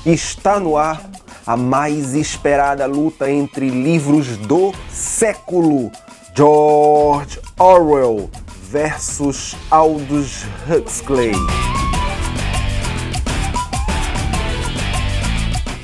Está no ar a mais esperada luta entre livros do século. George Orwell versus Aldous Huxley.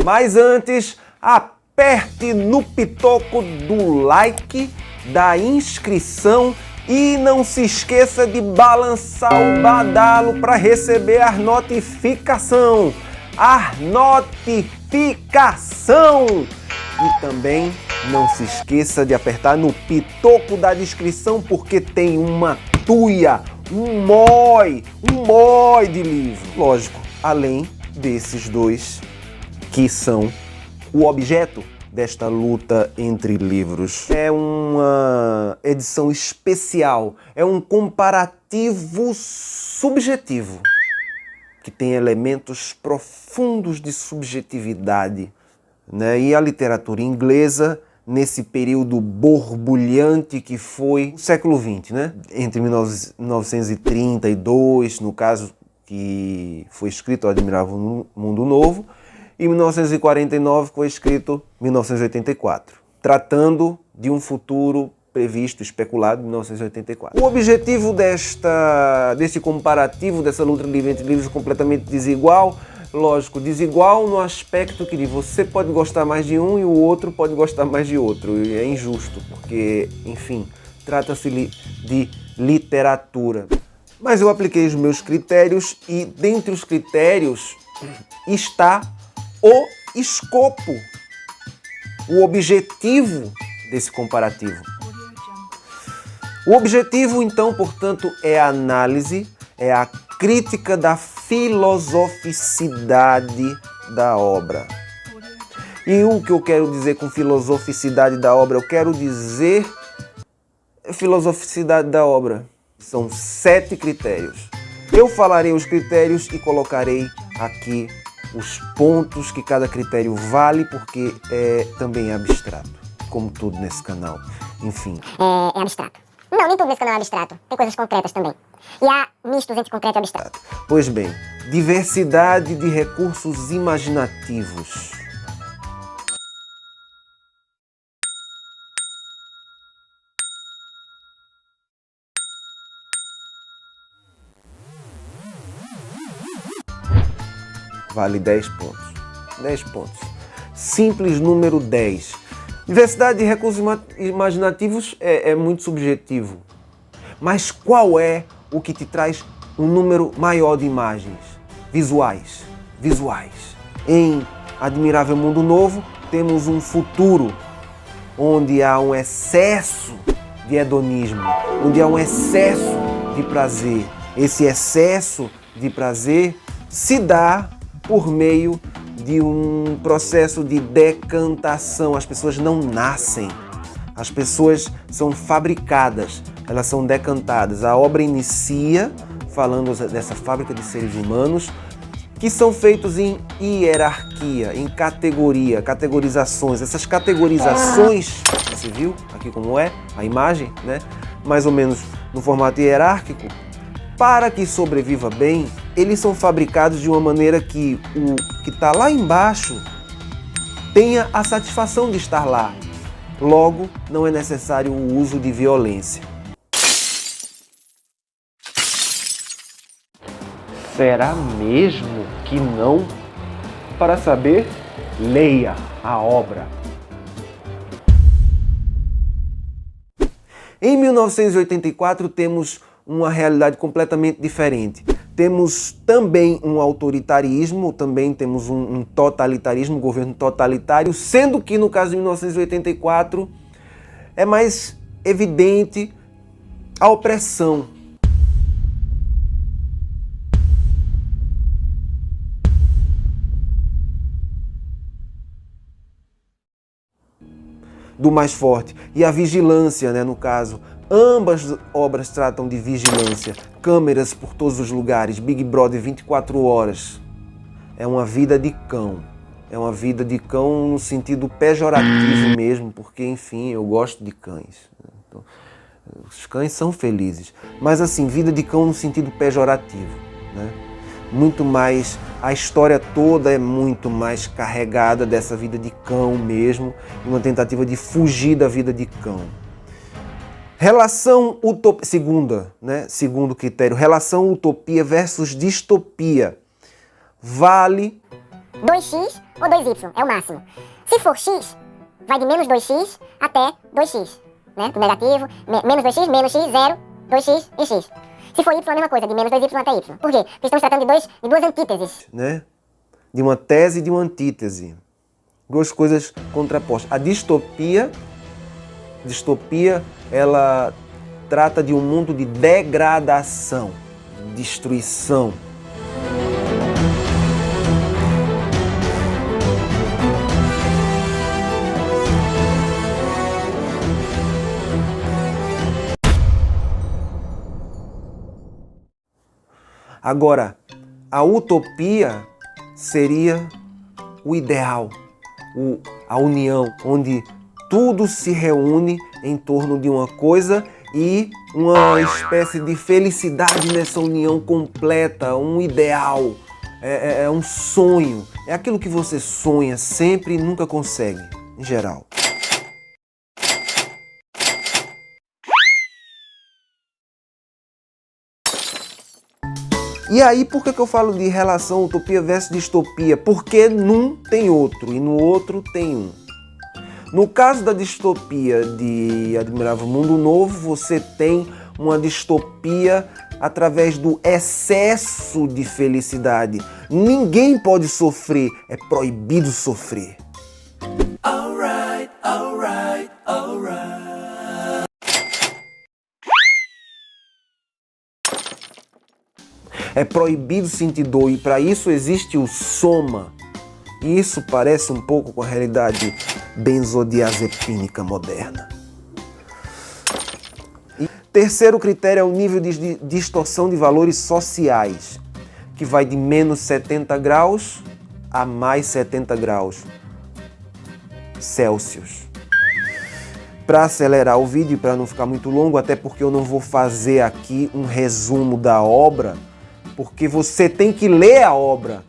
Mas antes, aperte no pitoco do like, da inscrição e não se esqueça de balançar o badalo para receber a notificação. A notificação! E também não se esqueça de apertar no pitoco da descrição porque tem uma tuia, um mói de livro. Lógico, além desses dois que são o objeto desta luta entre livros. É uma edição especial, é um comparativo subjetivo que tem elementos profundos de subjetividade, né? E a literatura inglesa, nesse período borbulhante que foi o século XX, né? Entre 1932, no caso que foi escrito O Admirável Mundo Novo, e 1949 foi escrito 1984, tratando de um futuro previsto, especulado, em 1984. O objetivo desse comparativo, dessa luta livre entre livros completamente desigual, lógico, desigual no aspecto que você pode gostar mais de um e o outro pode gostar mais de outro. E é injusto, porque, enfim, trata-se de literatura. Mas eu apliquei os meus critérios e, dentre os critérios, está o escopo, o objetivo desse comparativo. O objetivo, então, portanto, é a análise, é a crítica da filosoficidade da obra. E o que eu quero dizer com filosoficidade da obra? Eu quero dizer filosoficidade da obra. São 7 critérios. Eu falarei os critérios e colocarei aqui os pontos que cada critério vale, porque também é abstrato, como tudo nesse canal. Enfim. É abstrato. Não, nem tudo nesse canal é abstrato. Tem coisas concretas também. E há mistos entre concreto e abstrato. Pois bem, diversidade de recursos imaginativos. Vale 10 pontos. 10 pontos. Simples número 10. Diversidade de recursos imaginativos é muito subjetivo. Mas qual é o que te traz um número maior de imagens? Visuais. Em Admirável Mundo Novo, temos um futuro onde há um excesso de hedonismo, onde há um excesso de prazer. Esse excesso de prazer se dá por meio de um processo de decantação. As pessoas não nascem, as pessoas são fabricadas, elas são decantadas. A obra inicia falando dessa fábrica de seres humanos que são feitos em hierarquia, em categorizações. Essas categorizações, você viu aqui como é a imagem, né? Mais ou menos no formato hierárquico. Para que sobreviva bem, eles são fabricados de uma maneira que o que está lá embaixo tenha a satisfação de estar lá. Logo, não é necessário o uso de violência. Será mesmo que não? Para saber, leia a obra. Em 1984 temos uma realidade completamente diferente. Temos também um autoritarismo, também temos um totalitarismo, um governo totalitário, sendo que no caso de 1984 é mais evidente a opressão. Do mais forte. E a vigilância, né, no caso. Ambas obras tratam de vigilância, câmeras por todos os lugares, Big Brother 24 horas. É uma vida de cão. É uma vida de cão no sentido pejorativo mesmo, porque, enfim, eu gosto de cães. Então, os cães são felizes. Mas, assim, vida de cão no sentido pejorativo, né? muito mais, a história toda é muito mais carregada dessa vida de cão mesmo, uma tentativa de fugir da vida de cão. Relação utopia, segundo critério, relação utopia versus distopia. Vale 2x ou 2y, é o máximo. Se for x, vai de menos 2x até 2x, né? Do negativo, menos 2x, menos x, 0, 2x e x. Se for y, a mesma coisa, de menos 2y até y. Por quê? Porque estamos tratando de duas antíteses. Né? De uma tese e de uma antítese. Duas coisas contrapostas. A distopia, ela trata de um mundo de degradação, de destruição. Agora, a utopia seria o ideal, a união, onde tudo se reúne em torno de uma coisa e uma espécie de felicidade nessa união completa, um ideal, é um sonho. É aquilo que você sonha sempre e nunca consegue, em geral. E aí, por que eu falo de relação utopia versus distopia? Porque num tem outro e no outro tem um. No caso da distopia de Admirável Mundo Novo, você tem uma distopia através do excesso de felicidade. Ninguém pode sofrer, é proibido sofrer. Alright, alright, alright. É proibido sentir dor e para isso existe o soma. E isso parece um pouco com a realidade benzodiazepínica moderna. E terceiro critério é o nível de distorção de valores sociais, que vai de menos 70 graus a mais 70 graus Celsius. Para acelerar o vídeo e para não ficar muito longo, até porque eu não vou fazer aqui um resumo da obra, porque você tem que ler a obra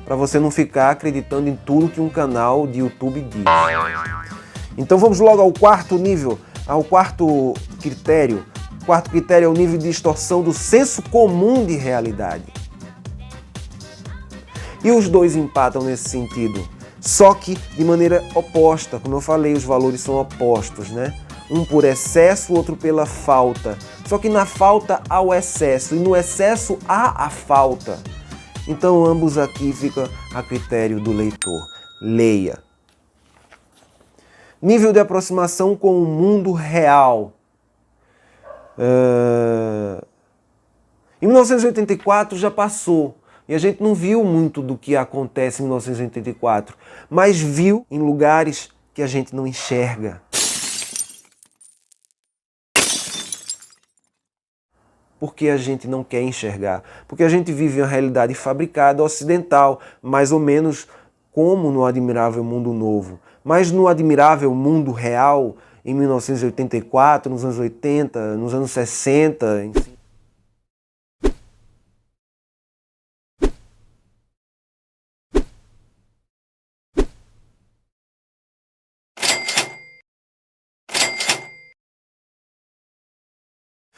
para você não ficar acreditando em tudo que um canal de YouTube diz. Então vamos logo ao quarto nível, ao quarto critério. O quarto critério é o nível de distorção do senso comum de realidade. E os dois empatam nesse sentido, só que de maneira oposta. Como eu falei, os valores são opostos, né? Um por excesso, o outro pela falta. Só que na falta há o excesso e no excesso há a falta. Então ambos aqui ficam a critério do leitor. Leia. Nível de aproximação com o mundo real. Em 1984 já passou. E a gente não viu muito do que acontece em 1984. Mas viu em lugares que a gente não enxerga. Porque a gente não quer enxergar. Porque a gente vive uma realidade fabricada ocidental, mais ou menos como no Admirável Mundo Novo. Mas no Admirável Mundo Real, em 1984, nos anos 80, nos anos 60, enfim.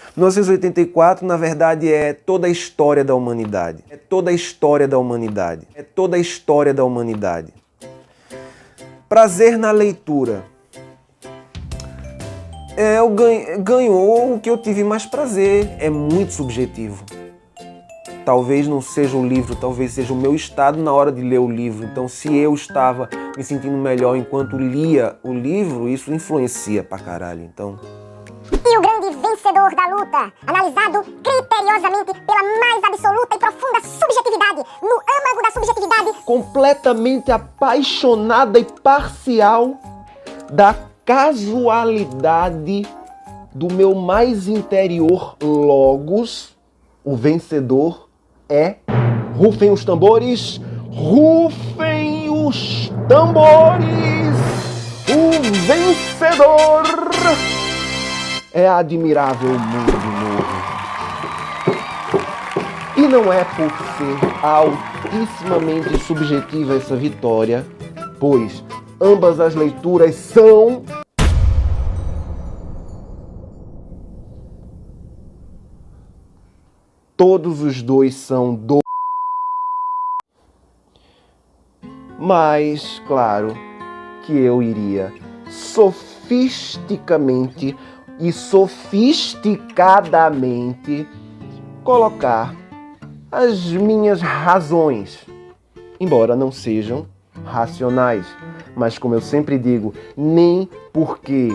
Em 1984, na verdade, é toda a história da humanidade. É toda a história da humanidade. É toda a história da humanidade. Prazer na leitura. Ganhou o que eu tive mais prazer. É muito subjetivo. Talvez não seja o livro, talvez seja o meu estado na hora de ler o livro. Então, se eu estava me sentindo melhor enquanto lia o livro, isso influencia pra caralho. Então... E o grande vencedor da luta, analisado criteriosamente pela mais absoluta e profunda subjetividade, no âmago da subjetividade, completamente apaixonada e parcial da casualidade do meu mais interior logos, o vencedor é... Rufem os tambores! Rufem os tambores! O vencedor é Admirável Mundo Novo. E E não é por ser altissimamente subjetiva essa vitória, pois ambas as leituras são todos os dois são do. Mas, claro, que eu iria sofisticamente e sofisticadamente colocar as minhas razões, embora não sejam racionais. Mas, como eu sempre digo, nem porque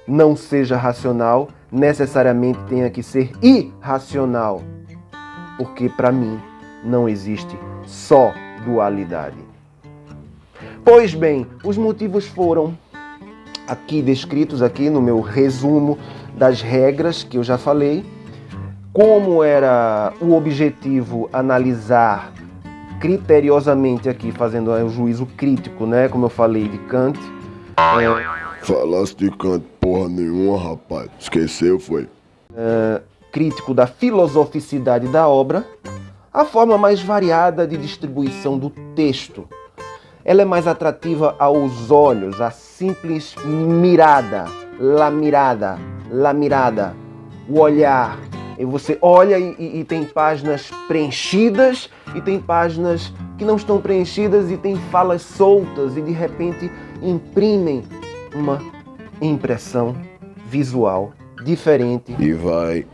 não seja racional necessariamente tenha que ser irracional. Porque, para mim, não existe só dualidade. Pois bem, os motivos foram aqui descritos aqui no meu resumo das regras que eu já falei. Como era o objetivo analisar criteriosamente aqui, fazendo um juízo crítico, né? Como eu falei de Kant. Falasse de Kant porra nenhuma, rapaz. Esqueceu, foi? Crítico da filosoficidade da obra, a forma mais variada de distribuição do texto. Ela é mais atrativa aos olhos, a simples mirada, la mirada, o olhar. E você olha e tem páginas preenchidas e tem páginas que não estão preenchidas e tem falas soltas e de repente imprimem uma impressão visual diferente. E vai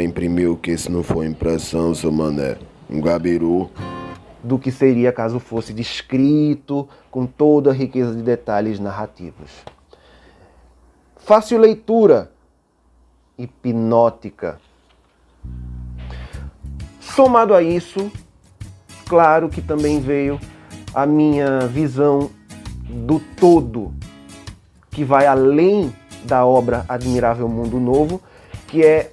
imprimir o que se não for impressão, seu mané? Um gabiru. Do que seria caso fosse descrito com toda a riqueza de detalhes narrativos. Fácil leitura, hipnótica. Somado a isso, claro que também veio a minha visão do todo, que vai além da obra Admirável Mundo Novo, que é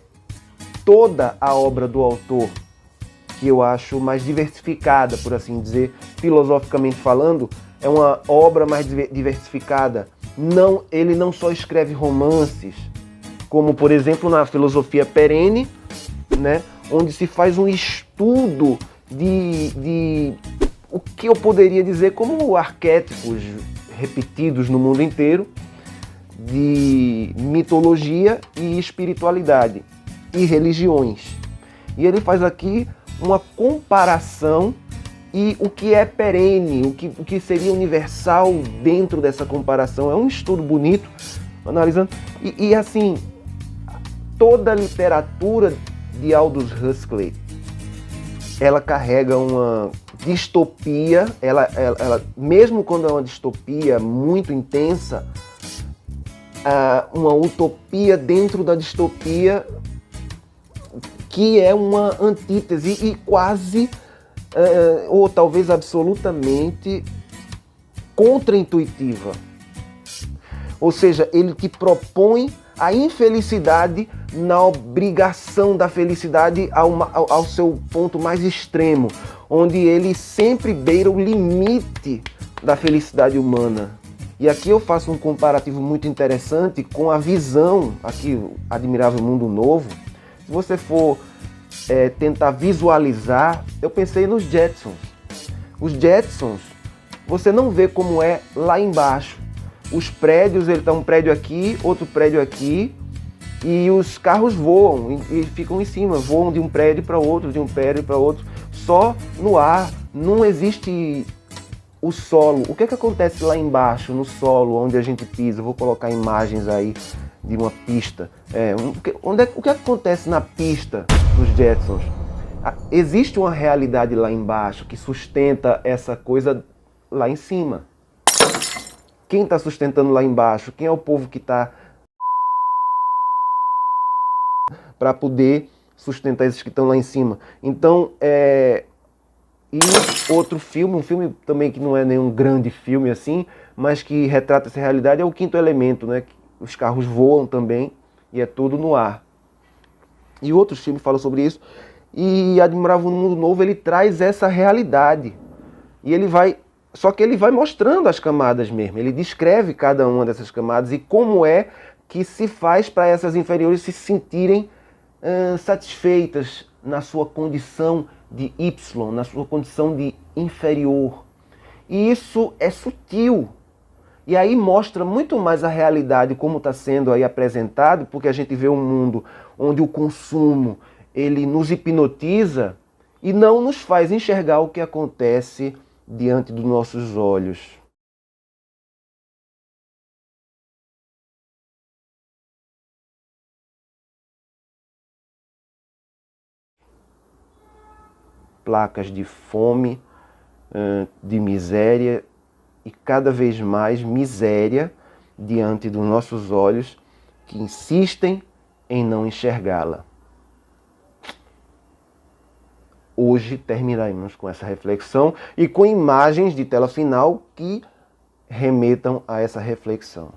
toda a obra do autor, que eu acho mais diversificada, por assim dizer, filosoficamente falando, é uma obra mais diversificada. Ele não só escreve romances, como, por exemplo, na Filosofia Perene, né, onde se faz um estudo de o que eu poderia dizer como arquétipos repetidos no mundo inteiro, de mitologia e espiritualidade e religiões. E ele faz aqui uma comparação e o que é perene, o que seria universal dentro dessa comparação. É um estudo bonito, analisando. E assim, toda a literatura de Aldous Huxley, ela carrega uma distopia, ela, mesmo quando é uma distopia muito intensa, uma utopia dentro da distopia, que é uma antítese e quase, ou talvez absolutamente, contraintuitiva. Ou seja, ele te propõe a infelicidade na obrigação da felicidade ao seu ponto mais extremo, onde ele sempre beira o limite da felicidade humana. E aqui eu faço um comparativo muito interessante com a visão, aqui, Admirável Mundo Novo. Se você for tentar visualizar, eu pensei nos Jetsons. Os Jetsons, você não vê como é lá embaixo. Os prédios, ele tá um prédio aqui, outro prédio aqui, e os carros voam e ficam em cima, voam de um prédio para outro, de um prédio para outro, só no ar. Não existe o solo. O que é que acontece lá embaixo, no solo, onde a gente pisa? Eu vou colocar imagens aí de uma pista. O que acontece na pista dos Jetsons? Existe uma realidade lá embaixo que sustenta essa coisa lá em cima. Quem está sustentando lá embaixo? Quem é o povo que está para poder sustentar esses que estão lá em cima? Então, e outro filme, um filme também que não é nenhum grande filme assim, mas que retrata essa realidade, é o Quinto Elemento, né? Os carros voam também e é tudo no ar. E outros filmes falam sobre isso. E Admirável Mundo Novo, ele traz essa realidade. E ele vai... Só que ele vai mostrando as camadas mesmo. Ele descreve cada uma dessas camadas e como é que se faz para essas inferiores se sentirem satisfeitas na sua condição de Y, na sua condição de inferior. E isso é sutil. E aí mostra muito mais a realidade como está sendo aí apresentado, porque a gente vê um mundo onde o consumo ele nos hipnotiza e não nos faz enxergar o que acontece diante dos nossos olhos. Placas de fome, de miséria e cada vez mais miséria diante dos nossos olhos que insistem em não enxergá-la. Hoje terminaremos com essa reflexão e com imagens de tela final que remetam a essa reflexão.